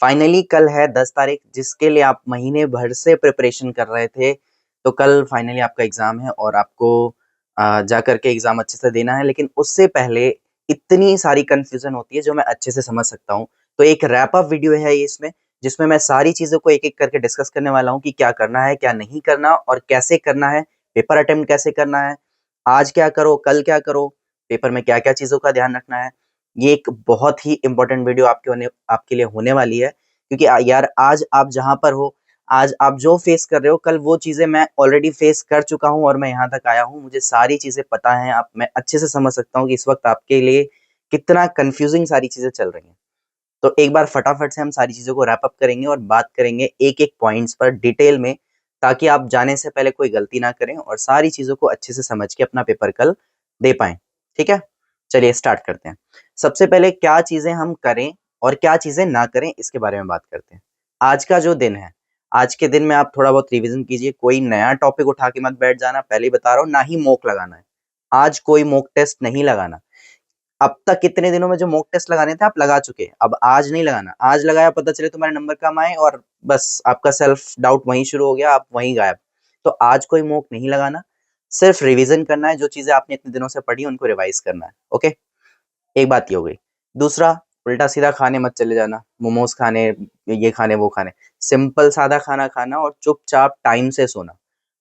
Finally कल है 10 तारीख, जिसके लिए आप महीने भर से प्रिपरेशन कर रहे थे। तो कल फाइनली आपका एग्ज़ाम है और आपको जा कर के एग्ज़ाम अच्छे से देना है। लेकिन उससे पहले इतनी सारी कन्फ्यूज़न होती है जो मैं अच्छे से समझ सकता हूँ। तो एक रैप अप वीडियो है ये इसमें, जिसमें मैं सारी चीज़ों को एक-एक करके डिस्कस करने वाला हूँ कि क्या करना है, क्या नहीं करना और कैसे करना है, पेपर अटेम्प्ट कैसे करना है, आज क्या करो, कल क्या करो, पेपर में क्या-क्या चीज़ों का ध्यान रखना है। ये एक बहुत ही इम्पोर्टेंट वीडियो आपके लिए होने वाली है, क्योंकि यार आज आप जहाँ पर हो, आज आप जो फेस कर रहे हो, कल वो चीज़ें मैं ऑलरेडी फेस कर चुका हूँ और मैं यहाँ तक आया हूँ। मुझे सारी चीज़ें पता हैं। आप मैं अच्छे से समझ सकता हूँ कि इस वक़्त आपके लिए कितना कन्फ्यूज़िंग सारी चीज़ें चल रही हैं। तो एक बार फटाफट से हम सारी चीज़ों को रैप अप करेंगे और बात करेंगे एक-एक पॉइंट्स पर डिटेल में, ताकि आप जाने से पहले कोई गलती ना करें और सारी चीज़ों को अच्छे से समझ के अपना पेपर कल दे पाएँ। ठीक है? चलिए स्टार्ट करते हैं। सबसे पहले क्या चीज़ें हम करें और क्या चीज़ें ना करें, इसके बारे में बात करते हैं। आज का जो दिन है, आज के दिन में आप थोड़ा बहुत रिवीज़न कीजिए, कोई नया टॉपिक उठा के मत बैठ जाना, पहले ही बता रहा हूँ, ना ही मॉक लगाना है। आज कोई मॉक टेस्ट नहीं लगाना। अब तक कितने दिनों में जो मॉक टेस्ट लगाने थे आप लगा चुके, अब आज नहीं लगाना। आज लगाया पता चले तुम्हारे नंबर कम आए और बस आपका सेल्फ डाउट वहीं शुरू हो गया, आप वहीं गायब। तो आज कोई मॉक नहीं लगाना, सिर्फ रिवीजन करना है, जो चीज़ें आपने इतने दिनों से पढ़ी उनको रिवाइज़ करना है, ओके? एक बात ये हो गई। दूसरा, उल्टा-सीधा खाने मत चले जाना, मोमोज़ खाने, ये खाने, वो खाने। सिंपल सादा खाना खाना और चुपचाप टाइम से सोना।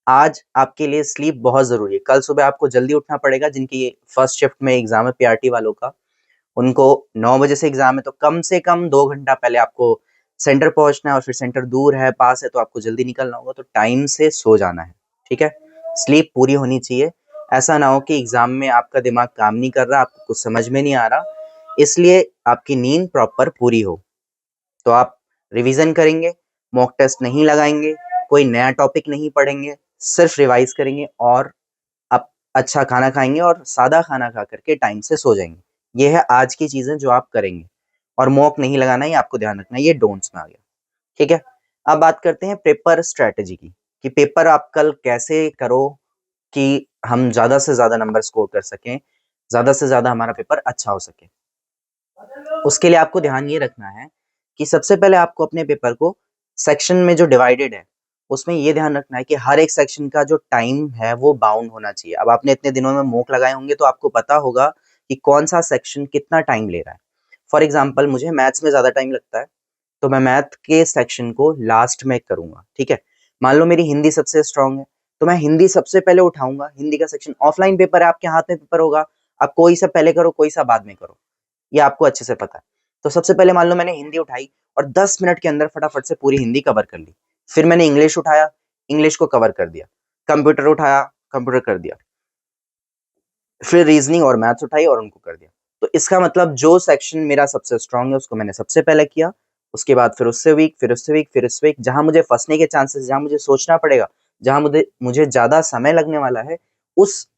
आज आपके लिए स्लीप बहुत ज़रूरी है। कल सुबह आपको जल्दी उठना पड़ेगा, जिनकी फर्स्ट शिफ्ट में एग्ज़ाम है पीआरटी वालों का, उनको 9 बजे से एग्ज़ाम है, तो कम से कम 2 घंटा पहले आपको सेंटर पहुँचना है और फिर सेंटर दूर है, पास है, तो आपको जल्दी निकलना होगा, तो टाइम से सो जाना है, ठीक है? स्लीप पूरी होनी चाहिए। ऐसा ना हो कि एग्ज़ाम में आपका दिमाग काम नहीं कर रहा, आपको कुछ समझ में नहीं आ रहा, इसलिए आपकी नींद प्रॉपर पूरी हो। तो आप रिवीजन करेंगे, मॉक टेस्ट नहीं लगाएँगे, कोई नया टॉपिक नहीं पढ़ेंगे, सिर्फ रिवाइज़ करेंगे और आप अच्छा खाना खाएँगे और सादा खाना खा कर के टाइम से सो जाएँगे। ये है आज की चीज़ें जो आप करेंगे, और मॉक नहीं लगाना है, ये आपको ध्यान रखना है, ये डोंट्स में आ गया, ठीक है? अब बात करते हैं पेपर स्ट्रैटेजी की, कि पेपर आप कल कैसे करो कि हम ज़्यादा से ज़्यादा नंबर स्कोर कर सकें, ज़्यादा से ज़्यादा हमारा पेपर अच्छा हो सके। उसके लिए आपको ध्यान ये रखना है कि सबसे पहले आपको अपने पेपर को सेक्शन में जो डिवाइडेड है, उसमें ये ध्यान रखना है कि हर एक सेक्शन का जो टाइम है वो बाउंड होना चाहिए। अब आपने इतने दिनों में मॉक लगाए होंगे तो आपको पता होगा कि कौन-सा सेक्शन कितना टाइम ले रहा है। फॉर एग्ज़ाम्पल मुझे मैथ्स में ज़्यादा टाइम लगता है, तो मैं मैथ के सेक्शन को लास्ट में करूँगा, ठीक है? मान लो मेरी हिंदी सबसे स्ट्रॉन्ग है, तो मैं हिंदी सबसे पहले उठाऊँगा, हिंदी का सेक्शन ऑफलाइन पेपर है, आपके हाथ में पेपर होगा, आप कोई सा पहले करो, कोई सा बाद में करो। ये आपको अच्छे से पता है। तो सबसे पहले मान लो मैंने हिंदी उठाई और 10 मिनट के अंदर फटाफट से पूरी हिंदी कवर कर ली। फिर मैंने इंग्लिश उठाया, इंग्लिश को कवर कर दिया। कंप्यूटर उठाया, कंप्यूटर कर दिया। फिर रीज़निंग और मैथ्स उठाई और उनको कर दिया। तो इसका मतलब जो सेक्शन मेरा सबसे स्ट्रॉन्ग है उसको मैंने सबसे पहले किया, उसके बाद फिर उससे वीक, फिर उससे वीक, फिर उससे वीक, जहाँ मुझे फँसने के चांसेस, जहाँ मुझे सोचना पड़ेगा, जहाँ मुझे मुझे ज़्यादा समय लगने वाला है, उस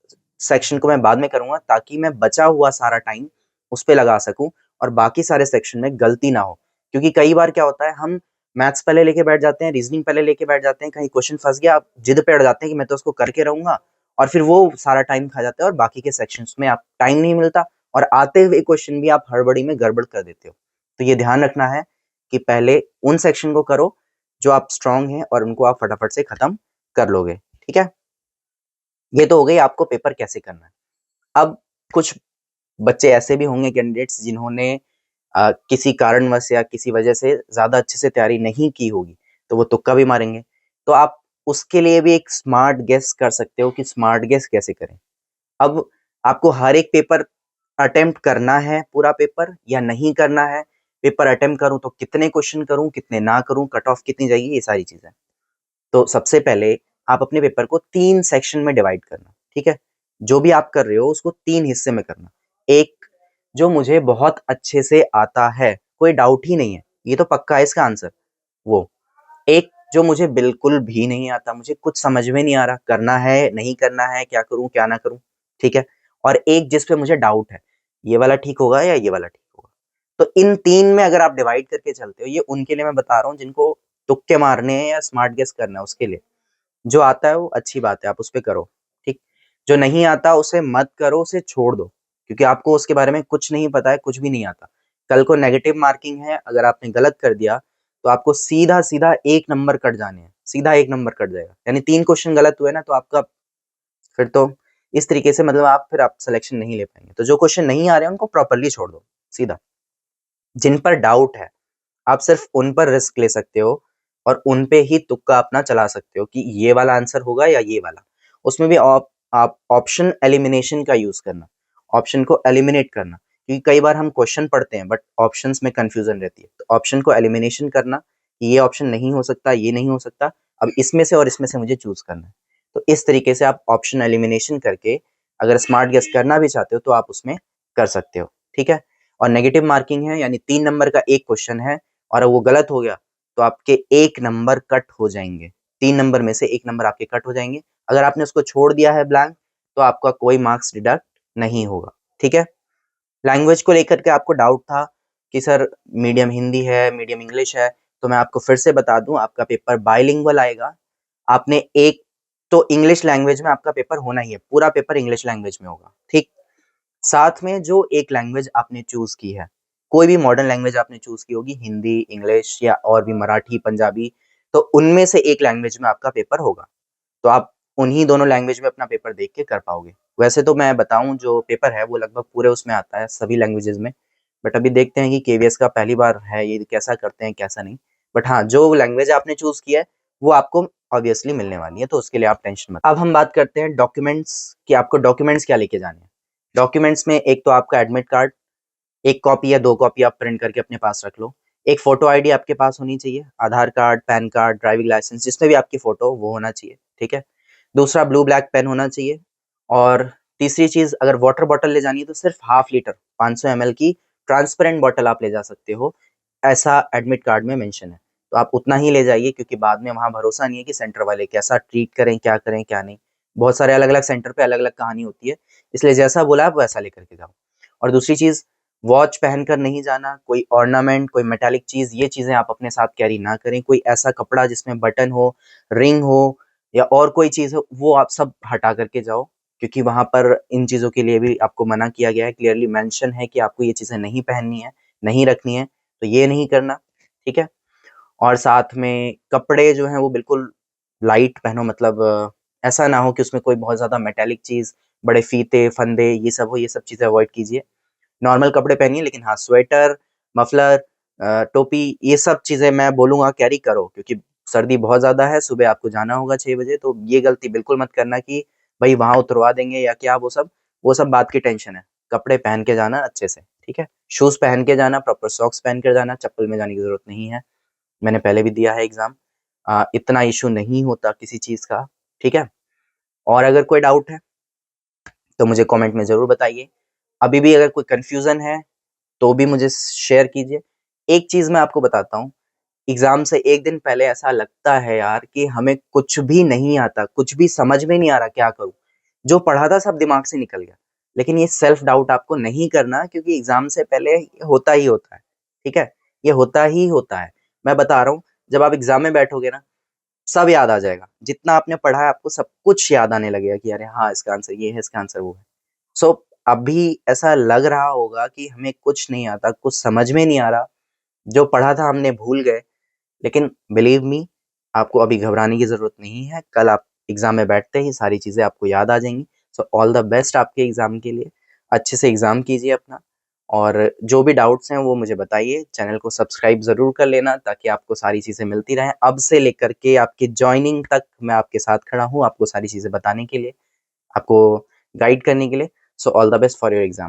सेक्शन को मैं बाद में करूँगा, ताकि मैं बचा हुआ सारा टाइम उस पे लगा सकूँ और बाकी सारे सेक्शन में गलती ना हो। क्योंकि कई बार क्या होता है, हम मैथ्स पहले लेके बैठ जाते हैं, रीज़निंग पहले लेके बैठ जाते हैं, कहीं क्वेश्चन फँस गया, आप जिद पे अड़ जाते हैं कि मैं तो उसको करके रहूँगा, और फिर वो सारा टाइम खा जाता है और बाकी के सेक्शंस में आप टाइम नहीं मिलता और आते हुए क्वेश्चन भी आप हड़बड़ी में गड़बड़ कर देते हो। तो ये ध्यान रखना है कि पहले उन सेक्शन को करो जो आप स्ट्रॉन्ग हैं और उनको आप फटाफट से खत्म कर लोगे, ठीक है? ये तो हो गई आपको पेपर कैसे करना है। अब कुछ बच्चे ऐसे भी होंगे कैंडिडेट्स जिन्होंने किसी कारणवश या किसी वजह से ज़्यादा अच्छे से तैयारी नहीं की होगी, तो वो तुक्का भी मारेंगे। तो आप उसके लिए भी एक स्मार्ट गेस कर सकते हो कि स्मार्ट गेस कैसे करें। अब आपको हर एक पेपर अटेम्प्ट करना है, पूरा पेपर, या नहीं करना है? पेपर अटेम्प्ट करूँ तो कितने क्वेश्चन करूँ, कितने ना करूँ, कट ऑफ कितनी जाएगी, ये सारी चीज़ें। तो सबसे पहले आप अपने पेपर को 3 सेक्शन में डिवाइड करना, ठीक है? जो भी आप कर रहे हो उसको 3 हिस्से में करना। एक जो मुझे बहुत अच्छे से आता है, कोई डाउट ही नहीं है, ये तो पक्का है इसका आंसर, वो। एक जो मुझे बिल्कुल भी नहीं आता, मुझे कुछ समझ में नहीं आ रहा, करना है, नहीं करना है, क्या करूँ, क्या ना करूँ, ठीक है? और एक जिस पे मुझे डाउट है, ये वाला ठीक होगा या ये वाला ठीक होगा। तो इन 3 में अगर आप डिवाइड करके चलते हो, ये उनके लिए मैं बता रहा हूँ जिनको तुक्के मारने हैं या स्मार्ट गेस करना है उसके लिए। जो आता है वो अच्छी बात है, आप उस पे करो, ठीक? जो नहीं आता उसे मत करो, उसे छोड़ दो, क्योंकि आपको उसके बारे में कुछ नहीं पता है, कुछ भी नहीं आता। कल को नेगेटिव मार्किंग है, अगर आपने गलत कर दिया, तो आपको सीधा-सीधा 1 नंबर कट जाने हैं, सीधा 1 नंबर कट जाएगा। यानी 3 क्वेश्चन गलत हुए ना तो आपका फिर तो इस तरीके से मतलब आप सिलेक्शन नहीं ले पाएँगे। तो जो क्वेश्चन नहीं आ रहे हैं उनको प्रॉपर्ली छोड़ दो, सीधा। जिन पर डाउट है, आप सिर्फ़ उन पर रिस्क ले सकते हो और उन पे ही तुक्का अपना चला सकते हो कि ये वाला आंसर होगा या ये वाला। उसमें भी आप ऑप्शन एलिमिनेशन का यूज़ करना, ऑप्शन को एलिमिनेट करना, क्योंकि कई बार हम क्वेश्चन पढ़ते हैं बट ऑप्शंस में कन्फ्यूज़न रहती है। तो ऑप्शन को एलिमिनेशन करना कि ये ऑप्शन नहीं हो सकता, ये नहीं हो सकता, अब इसमें से और इसमें से मुझे चूज़ करना है। तो इस तरीके से आप ऑप्शन एलिमिनेशन करके अगर स्मार्ट गेस करना भी चाहते हो तो आप उसमें कर सकते हो, ठीक है? और नेगेटिव मार्किंग है यानी 3 नंबर का एक क्वेश्चन है और वो गलत हो गया तो आपके 1 नंबर कट हो जाएँगे। 3 नंबर में से 1 नंबर आपके कट हो जाएँगे। अगर आपने उसको छोड़ दिया है ब्लैंक तो आपका कोई मार्क्स डिडक्ट नहीं होगा, ठीक है? लैंग्वेज को लेकर के आपको डाउट था कि सर मीडियम हिंदी है, मीडियम इंग्लिश है, तो मैं आपको फिर से बता दूँ आपका पेपर बाइलिंगुअल आएगा। आपने एक तो इंग्लिश लैंग्वेज में आपका पेपर होना ही है, पूरा पेपर इंग्लिश लैंग्वेज में होगा, ठीक? साथ में जो एक लैंग्वेज आपने चूज़ की है, कोई भी मॉडर्न लैंग्वेज आपने चूज़ की होगी, हिंदी, इंग्लिश या और भी मराठी, पंजाबी, तो उनमें से एक लैंग्वेज में आपका पेपर होगा। तो आप उन्हीं दोनों लैंग्वेज में अपना पेपर देख के कर पाओगे। वैसे तो मैं बताऊँ जो पेपर है वो लगभग पूरे उसमें आता है सभी लैंग्वेजेज़ में, बट अभी देखते हैं कि केवीएस का पहली बार है ये कैसा करते हैं, कैसा नहीं। बट हाँ, जो लैंग्वेज आपने चूज़ किया है, वो आपको ऑब्वियसली मिलने वाली है, तो उसके लिए आप टेंशन मत। अब हम बात करते हैं डॉक्यूमेंट्स कि आपको डॉक्यूमेंट्स क्या लेके जाने हैं। डॉक्यूमेंट्स में एक तो आपका एडमिट कार्ड, 1 कॉपी या 2 कॉपी आप प्रिंट करके अपने पास रख लो। एक फ़ोटो आईडी आपके पास होनी चाहिए, Aadhaar card, PAN card, driving licence जिसमें भी आपकी फ़ोटो हो वो होना चाहिए, ठीक है? दूसरा ब्लू ब्लैक पेन होना चाहिए और तीसरी चीज़ अगर वाटर बॉटल ले जानी है तो सिर्फ़ हाफ लीटर 500 एमएल की ट्रांसपेरेंट बॉटल आप ले जा सकते हो, ऐसा एडमिट कार्ड में मेंशन है। तो आप उतना ही ले जाइए क्योंकि बाद में वहाँ भरोसा नहीं है कि सेंटर वाले कैसा ट्रीट करें, क्या नहीं। बहुत सारे अलग-अलग सेंटर पे अलग-अलग कहानी होती है, इसलिए जैसा बोला आप वैसा लेकर के जाओ। और दूसरी चीज़ वॉच पहनकर नहीं जाना, कोई ऑर्नामेंट, कोई मेटालिक चीज़, ये चीज़ें आप अपने साथ कैरी ना करें। कोई ऐसा कपड़ा जिसमें बटन हो, रिंग हो या और कोई चीज़ हो, वो आप सब हटा कर के जाओ, क्योंकि वहाँ पर इन चीज़ों के लिए भी आपको मना किया गया है, क्लियरली मेंशन है कि आपको ये चीज़ें नहीं पहननी है, नहीं रखनी है, तो ये नहीं करना, ठीक है? और साथ में कपड़े जो हैं वो बिल्कुल लाइट पहनो मतलब ऐसा ना हो कि उसमें कोई बहुत ज़्यादा मेटालिक चीज़, बड़े फीते, फंदे ये सब हो, ये सब चीज़ें अवॉइड कीजिए। नॉर्मल कपड़े पहनिए लेकिन हाँ, स्वेटर, मफलर टोपी ये सब चीज़ें मैं बोलूँगा कैरी करो क्योंकि सर्दी बहुत ज़्यादा है, सुबह आपको जाना होगा 6 बजे तो ये गलती बिल्कुल मत करना कि भई वहाँ उतरवा देंगे या क्या वो सब बात की टेंशन है। कपड़े पहन के जाना अच्छे से, ठीक है? शूज़ पहन के जाना, प्रॉपर सॉक्स पहन कर जाना, चप्पल में जाने की ज़रूरत नहीं है। मैंने पहले भी दिया है एग्ज़ाम। इतना इश्यू नहीं होता किसी चीज़ का, ठीक है? और अगर कोई डाउट है, तो मुझे कमेंट में ज़रूर बताइए। अभी भी अगर कोई कन्फ्यूज़न है, तो भी मुझे शेयर कीजिए। एक चीज़ मैं आपको बताता हूँ, एग्ज़ाम से 1 दिन पहले ऐसा लगता है यार कि हमें कुछ भी नहीं आता, कुछ भी समझ में नहीं आ रहा क्या करूँ? जो पढ़ा था सब दिमाग से निकल गया। लेकिन ये सेल्फ डाउट आपको नहीं करना क्योंकि एग्ज़ाम से पहले होता ही होता है, ठीक है? ये होता ही होता है। मैं बता रहा हूँ, जब आप एग्ज़ाम में बैठोगे ना सब याद आ जाएगा। जितना आपने पढ़ा है आपको सब कुछ याद आने लगेगा कि अरे हाँ, इसका आंसर ये है, इसका आंसर वो है। सो अभी ऐसा लग रहा होगा कि हमें कुछ नहीं आता, कुछ समझ में नहीं आ रहा, जो पढ़ा था हमने भूल गए, लेकिन बिलीव मी आपको अभी घबराने की ज़रूरत नहीं है। कल आप एग्ज़ाम में बैठते ही सारी चीज़ें आपको याद आ जाएँगी। सो ऑल द बेस्ट आपके एग्ज़ाम के लिए। अच्छे से एग्ज़ाम कीजिए अपना और जो भी डाउट्स हैं वो मुझे बताइए। चैनल को सब्सक्राइब ज़रूर कर लेना ताकि आपको सारी चीज़ें मिलती रहें। अब से लेकर के आपकी जॉइनिंग तक मैं आपके साथ खड़ा हूँ, आपको सारी चीज़ें बताने के लिए, आपको गाइड करने के लिए। So all the best for your exam.